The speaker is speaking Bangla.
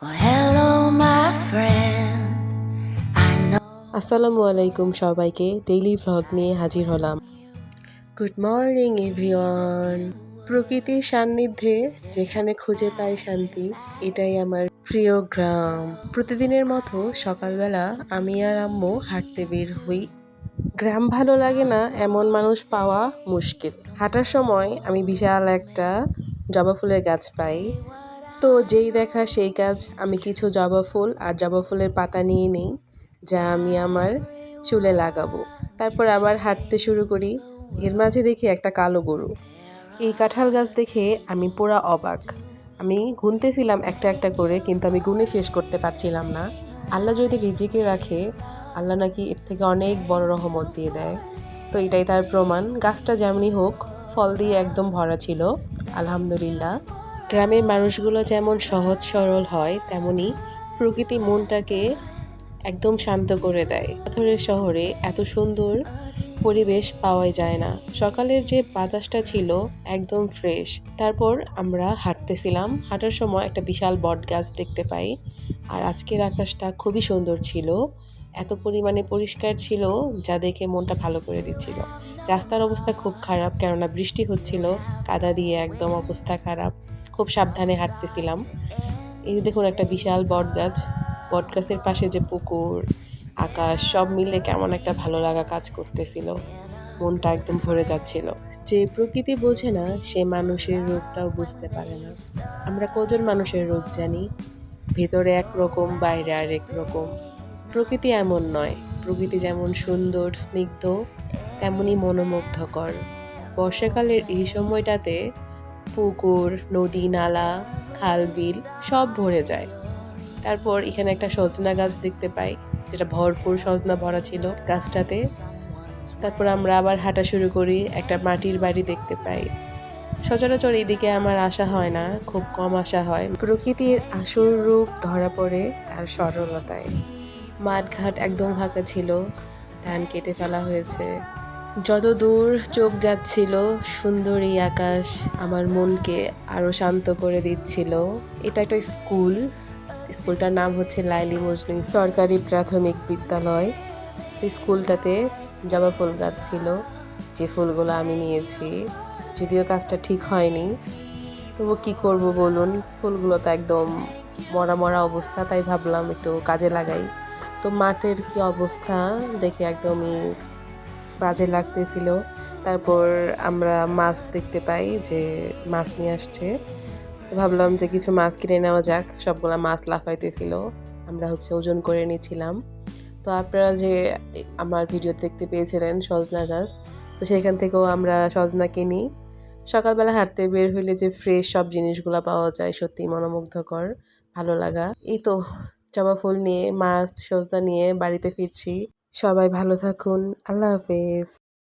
Well, hello, my friend. I know. আসসালামু আলাইকুম সবাইকে ডেইলি ভ্লগ নিয়ে হাজির হলাম। Good morning everyone. প্রকৃতির সান্নিধ্যে যেখানে খুঁজে পাই শান্তি, এটাই আমার প্রিয় গ্রাম। প্রতিদিনের মতো সকালবেলা আমি আর আম্মু হাঁটতে বের হই। গ্রাম ভালো লাগে না এমন মানুষ পাওয়া মুশকিল। হাঁটার সময় আমি বিশাল একটা জবা ফুলের গাছ পাই। তো যেই দেখা সেই কাজ, আমি কিছু জবা ফুল আর জবা ফুলের পাতা নিয়ে নিই, যা আমি আমার চুলে লাগাবো। তারপর আবার হাঁটতে শুরু করি। এর মাঝে দেখি একটা কালো গরু। এই কাঁঠাল গাছ দেখে আমি পুরা অবাক। আমি গুনতেছিলাম একটা একটা করে, কিন্তু আমি গুনে শেষ করতে পারছিলাম না। আল্লাহ যদি রিজিকে রাখে, আল্লাহ নাকি এর থেকে অনেক বড় রহমত দিয়ে দেয়। তো এটাই তার প্রমাণ। গাছটা যেমনই হোক, ফল দিয়ে একদম ভরা ছিল, আলহামদুলিল্লাহ। গ্রামের মানুষগুলো যেমন সহজ সরল হয়, তেমনি প্রকৃতি মনটাকে একদম শান্ত করে দেয়। পাথরের শহরে এত সুন্দর পরিবেশ পাওয়াই যায় না। সকালের যে বাতাসটা ছিল একদম ফ্রেশ। তারপর আমরা হাঁটতেছিলাম, হাঁটার সময় একটা বিশাল বট গাছ দেখতে পাই। আর আজকের আকাশটা খুবই সুন্দর ছিল, এত পরিমাণে পরিষ্কার ছিল যা দেখে মনটা ভালো করে দিচ্ছিল। রাস্তার অবস্থা খুব খারাপ, কেননা বৃষ্টি হচ্ছিল, কাদা দিয়ে একদম অবস্থা খারাপ। খুব সাবধানে হাঁটতেছিলাম। এই যে দেখুন একটা বিশাল বটগাছ, বটগাছের পাশে যে পুকুর, আকাশ, সব মিলে কেমন একটা ভালো লাগা কাজ করতেছিল। মনটা একদম ভরে যাচ্ছিল। যে প্রকৃতি বোঝে না, সে মানুষের রূপটাও বুঝতে পারে না। আমরা কজন মানুষের রূপ জানি, ভেতরে একরকম বাইরে আরেক রকম। প্রকৃতি এমন নয়। প্রকৃতি যেমন সুন্দর স্নিগ্ধ, তেমনি মনোমুগ্ধকর। বর্ষাকালের এই সময়টাতে পুকুর, নদী, নালা, খাল, বিল সব ভরে যায়। তারপর এখানে একটা সজনা গাছ দেখতে পাই, যেটা ভরপুর সজনা ভরা ছিল গাছটাতে। তারপর আমরা আবার হাঁটা শুরু করি, একটা মাটির বাড়ি দেখতে পাই। সচরাচর এদিকে আমার আসা হয় না, খুব কম আসা হয়। প্রকৃতির আসল রূপ ধরা পড়ে তার সরলতায়। মাঠঘাট একদম ফাঁকা ছিল, ধান কেটে ফেলা হয়েছে। যত দূর চোখ যাচ্ছিল, সুন্দর এই আকাশ আমার মনকে আরো শান্ত করে দিচ্ছিল। এটা একটা স্কুল। স্কুলটার নাম হচ্ছে লাইলি মজনু সরকারি প্রাথমিক বিদ্যালয়। স্কুলটাতে জবা ফুল গাছ ছিল, যে ফুলগুলো আমি নিয়েছি। যদিও কাজটা ঠিক হয়নি, তবু কি করব বলুন, ফুলগুলো তো একদম মরা মরা অবস্থা, তাই ভাবলাম একটু কাজে লাগাই। তো মাঠের কি অবস্থা দেখে একদমই বাজে লাগতেছিল। তারপর আমরা মাছ দেখতে পাই, যে মাছ নিয়ে আসছে। তো ভাবলাম যে কিছু মাছ কিনে নেওয়া যাক, সবগুলা মাছ লাফাইতেছিল, আমরা ওজন করে নিচ্ছিলাম। তো আপনারা যে আমার ভিডিও দেখতে পেয়েছিলেন সজনা গাছ, তো সেখান থেকেও আমরা সজনা কিনি। সকালবেলা হাঁটতে বের হইলে যে ফ্রেশ সব জিনিসগুলো পাওয়া যায়, সত্যি মনোমুগ্ধকর, ভালো লাগা। এই তো জবা ফুল নিয়ে, মাছ, সজনা নিয়ে বাড়িতে ফিরছি। সবাই ভালো থাকুন। আল্লাহ হাফেজ।